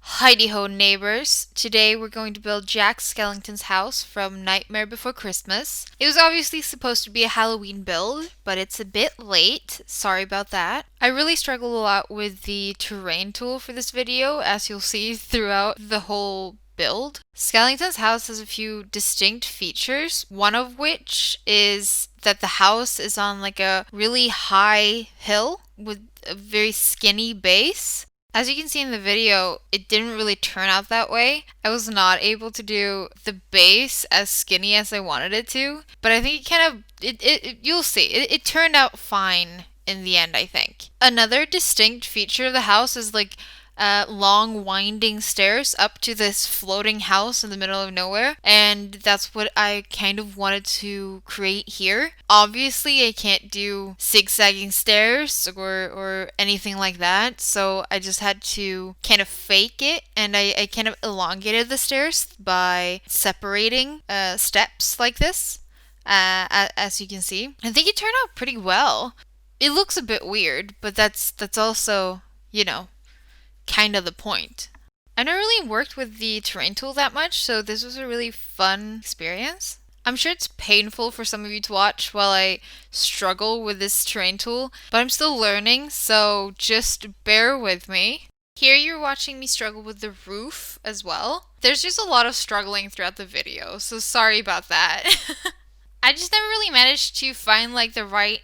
Heidi-ho neighbors! Today we're going to build Jack Skellington's house from Nightmare Before Christmas. It was obviously supposed to be a Halloween build, but it's a bit late. Sorry about that. I really struggled a lot with the terrain tool for this video, as you'll see throughout the whole build. Skellington's house has a few distinct features, one of which is that the house is on like a really high hill with a very skinny base. As you can see in the video, it didn't really turn out that way. I was not able to do the base as skinny as I wanted it to, but I think you'll see, it turned out fine in the end, I think. Another distinct feature of the house is like long winding stairs up to this floating house in the middle of nowhere, and that's what I kind of wanted to create here. Obviously I can't do zigzagging stairs or anything like that, so I just had to kind of fake it, and I kind of elongated the stairs by separating steps like this, as you can see. I think it turned out pretty well. It looks a bit weird, but that's also, kind of the point. I never really worked with the terrain tool that much, so this was a really fun experience. I'm sure it's painful for some of you to watch while I struggle with this terrain tool, but I'm still learning, so just bear with me. Here you're watching me struggle with the roof as well. There's just a lot of struggling throughout the video, so sorry about that. I just never really managed to find like the right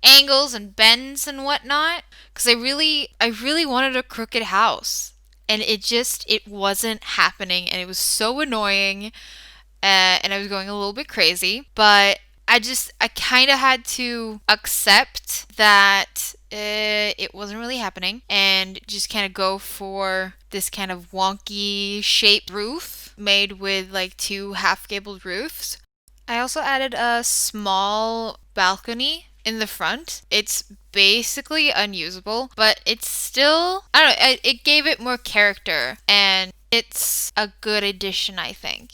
angles and bends and whatnot, because I really wanted a crooked house, and it wasn't happening, and it was so annoying, and I was going a little bit crazy, but I kind of had to accept that it wasn't really happening and just kind of go for this kind of wonky shaped roof made with like two half-gabled roofs. I also added a small balcony in the front. It's basically unusable, but it's still, I don't know, it gave it more character, and it's a good addition, I think.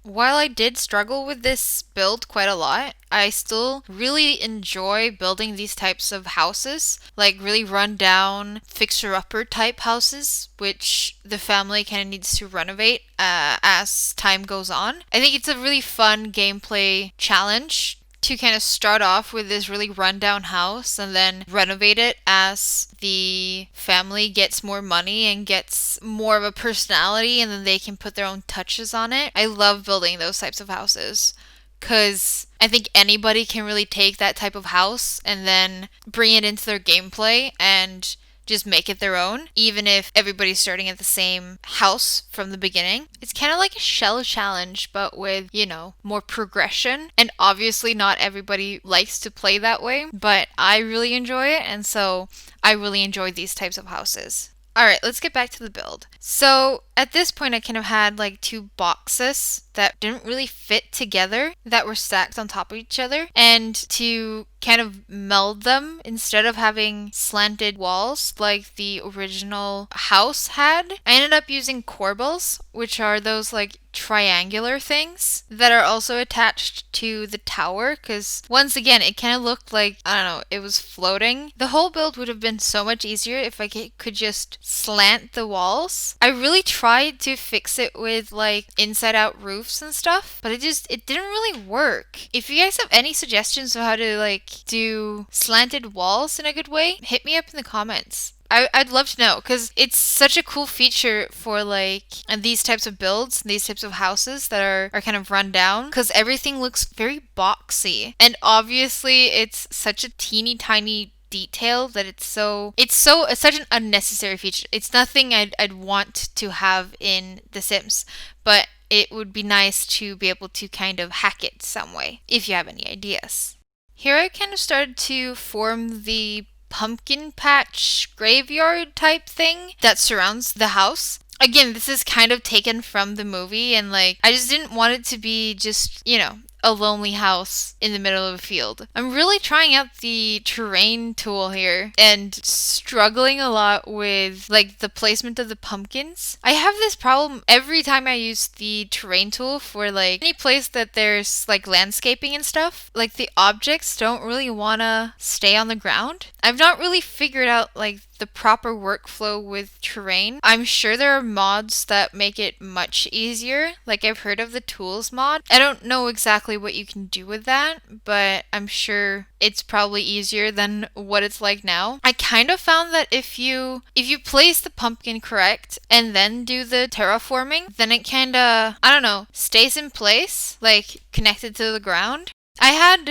While I did struggle with this build quite a lot, I still really enjoy building these types of houses, like really run down, fixer-upper type houses, which the family kind of needs to renovate as time goes on. I think it's a really fun gameplay challenge to kind of start off with this really rundown house and then renovate it as the family gets more money and gets more of a personality, and then they can put their own touches on it. I love building those types of houses because I think anybody can really take that type of house and then bring it into their gameplay and just make it their own, even if everybody's starting at the same house from the beginning. It's kind of like a shell challenge, but with, more progression. And obviously not everybody likes to play that way, but I really enjoy it, and so I really enjoy these types of houses. Alright, let's get back to the build. So at this point I kind of had like two boxes that didn't really fit together that were stacked on top of each other, and to kind of meld them, instead of having slanted walls like the original house had, I ended up using corbels, which are those like triangular things that are also attached to the tower, because once again it kind of looked like, I don't know, it was floating. The whole build would have been so much easier if I could just slant the walls. I really tried to fix it with like inside out roofs and stuff, but it didn't really work. If you guys have any suggestions of how to like do slanted walls in a good way, hit me up in the comments. I'd love to know, because it's such a cool feature for like these types of builds, these types of houses that are kind of run down, because everything looks very boxy, and obviously it's such a teeny tiny detail that it's such an unnecessary feature. It's nothing I'd want to have in The Sims, but it would be nice to be able to kind of hack it some way, if you have any ideas. Here I kind of started to form the pumpkin patch graveyard type thing that surrounds the house. Again, this is kind of taken from the movie, and like I just didn't want it to be just, a lonely house in the middle of a field. I'm really trying out the terrain tool here and struggling a lot with like the placement of the pumpkins. I have this problem every time I use the terrain tool for like any place that there's like landscaping and stuff. Like the objects don't really want to stay on the ground. I've not really figured out like the proper workflow with terrain. I'm sure there are mods that make it much easier. Like I've heard of the tools mod. I don't know exactly what you can do with that, but I'm sure it's probably easier than what it's like now. I kind of found that if you place the pumpkin correct and then do the terraforming, then it kind of, I don't know, stays in place, like connected to the ground. I had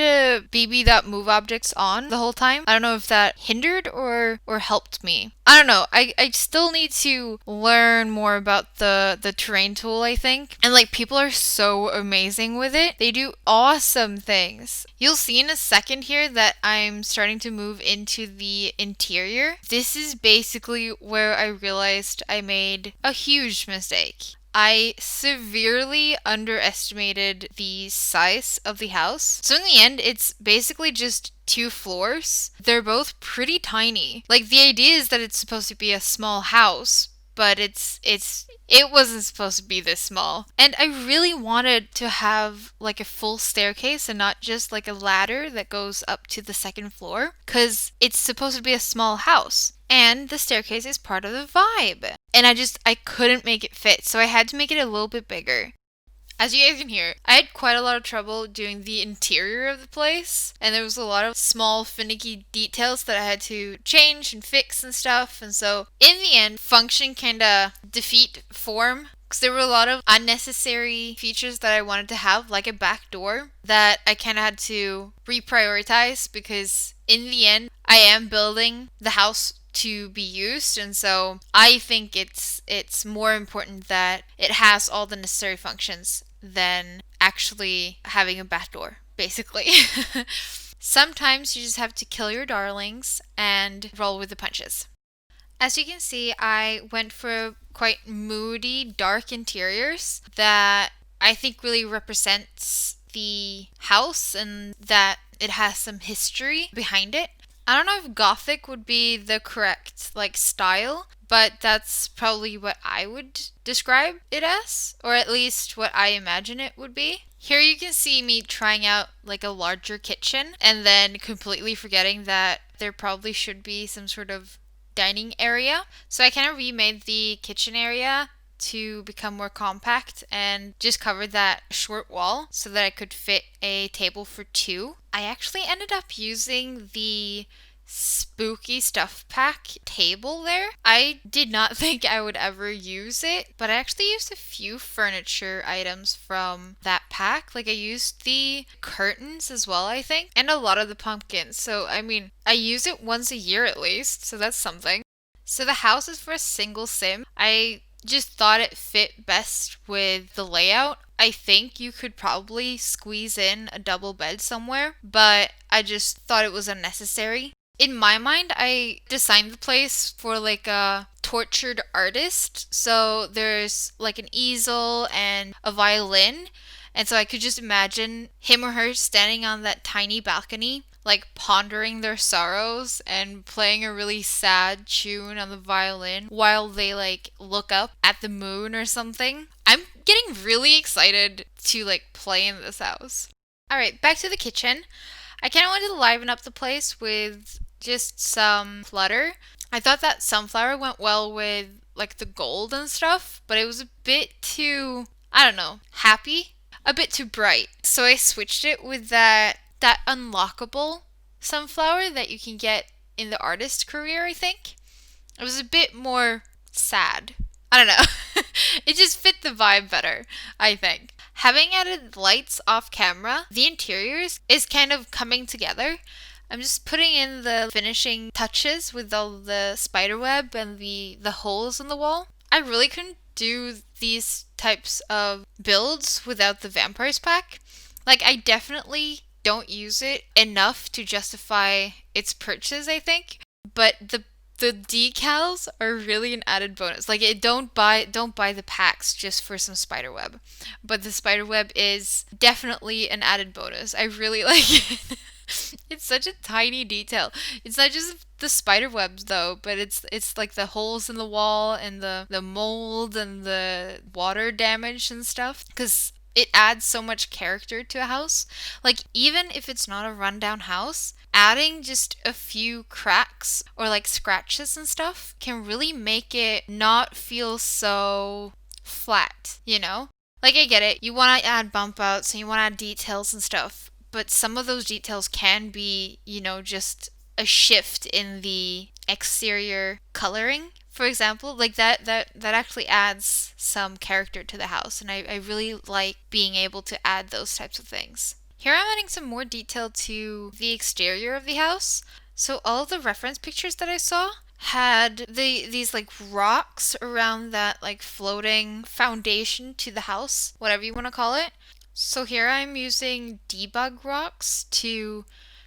BB.move objects on the whole time. I don't know if that hindered or helped me. I don't know. I still need to learn more about the terrain tool, I think. And like people are so amazing with it. They do awesome things. You'll see in a second here that I'm starting to move into the interior. This is basically where I realized I made a huge mistake. I severely underestimated the size of the house. So in the end, it's basically just 2 floors. They're both pretty tiny. Like the idea is that it's supposed to be a small house, but it wasn't supposed to be this small. And I really wanted to have like a full staircase and not just like a ladder that goes up to the 2nd floor, because it's supposed to be a small house. And the staircase is part of the vibe. And I couldn't make it fit, so I had to make it a little bit bigger. As you guys can hear, I had quite a lot of trouble doing the interior of the place, and there was a lot of small finicky details that I had to change and fix and stuff, and so in the end, function kinda defeat form, because there were a lot of unnecessary features that I wanted to have, like a back door, that I kinda had to reprioritize, because in the end, I am building the house to be used, and so I think it's more important that it has all the necessary functions than actually having a back door, basically. Sometimes you just have to kill your darlings and roll with the punches. As you can see, I went for quite moody, dark interiors that I think really represents the house and that it has some history behind it. I don't know if Gothic would be the correct like style, but that's probably what I would describe it as, or at least what I imagine it would be. Here you can see me trying out like a larger kitchen and then completely forgetting that there probably should be some sort of dining area. So I kind of remade the kitchen area to become more compact and just covered that short wall so that I could fit a table for 2. I actually ended up using the spooky stuff pack table there. I did not think I would ever use it, but I actually used a few furniture items from that pack. Like I used the curtains as well, I think, and a lot of the pumpkins. So I mean, I use it once a year at least, so that's something. So the house is for a single sim. I just thought it fit best with the layout. I think you could probably squeeze in a double bed somewhere, but I just thought it was unnecessary. In my mind, I designed the place for like a tortured artist. So there's like an easel and a violin. And so I could just imagine him or her standing on that tiny balcony, like pondering their sorrows and playing a really sad tune on the violin while they like look up at the moon or something. I'm getting really excited to like play in this house. Alright, back to the kitchen. I kind of wanted to liven up the place with just some clutter. I thought that sunflower went well with like the gold and stuff, but it was a bit too, I don't know, happy. A bit too bright. So I switched it with that unlockable sunflower that you can get in the artist career, I think. It was a bit more sad. I don't know. It just fit the vibe better, I think. Having added lights off camera, the interiors is kind of coming together. I'm just putting in the finishing touches with all the spider web and the holes in the wall. I really couldn't do these types of builds without the vampires pack. Like I definitely don't use it enough to justify its purchase, I think. But the the decals are really an added bonus. Like, don't buy the packs just for some spider web, but the spider web is definitely an added bonus. I really like it. It's such a tiny detail. It's not just the spider webs though, but it's like the holes in the wall and the mold and the water damage and stuff, because it adds so much character to a house. Like, even if it's not a rundown house, adding just a few cracks or like scratches and stuff can really make it not feel so flat, you know? Like, I get it. You want to add bump outs and you want to add details and stuff, but some of those details can be, just a shift in the exterior coloring. For example, like that actually adds some character to the house, and I really like being able to add those types of things. Here I'm adding some more detail to the exterior of the house. So all of the reference pictures that I saw had these like rocks around that like floating foundation to the house, whatever you want to call it. So here I'm using debug rocks to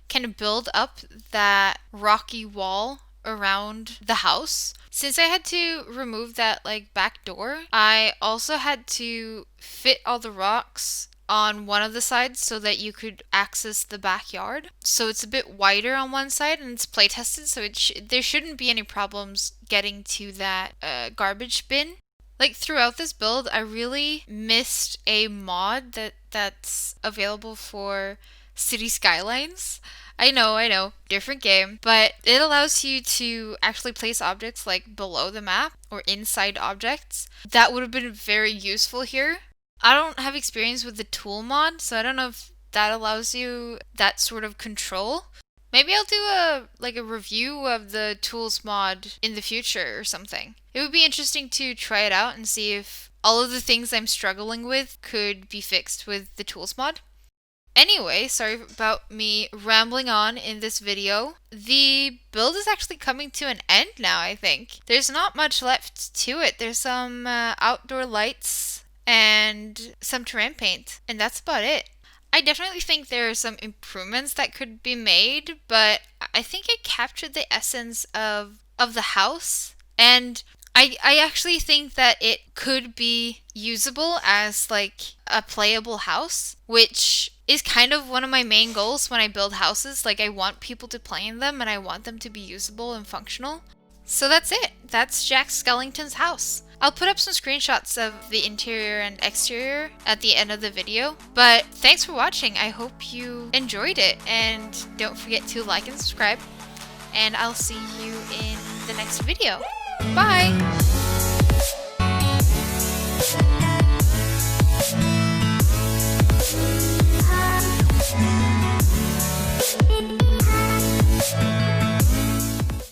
kind of build up that rocky wall around the house. Since I had to remove that like back door, I also had to fit all the rocks on one of the sides so that you could access the backyard. So it's a bit wider on one side and it's play tested, so there shouldn't be any problems getting to that garbage bin. Like, throughout this build, I really missed a mod that's available for City Skylines. I know, different game, but it allows you to actually place objects like below the map or inside objects. That would have been very useful here. I don't have experience with the tool mod, so I don't know if that allows you that sort of control. Maybe I'll do a review of the tools mod in the future or something. It would be interesting to try it out and see if all of the things I'm struggling with could be fixed with the tools mod. Anyway, sorry about me rambling on in this video. The build is actually coming to an end now, I think. There's not much left to it. There's some outdoor lights and some terrain paint, and that's about it. I definitely think there are some improvements that could be made, but I think it captured the essence of the house, and I actually think that it could be usable as like a playable house, which is kind of one of my main goals when I build houses. Like, I want people to play in them and I want them to be usable and functional. So that's it. That's Jack Skellington's house. I'll put up some screenshots of the interior and exterior at the end of the video. But thanks for watching. I hope you enjoyed it. And don't forget to like and subscribe. And I'll see you in the next video. Bye!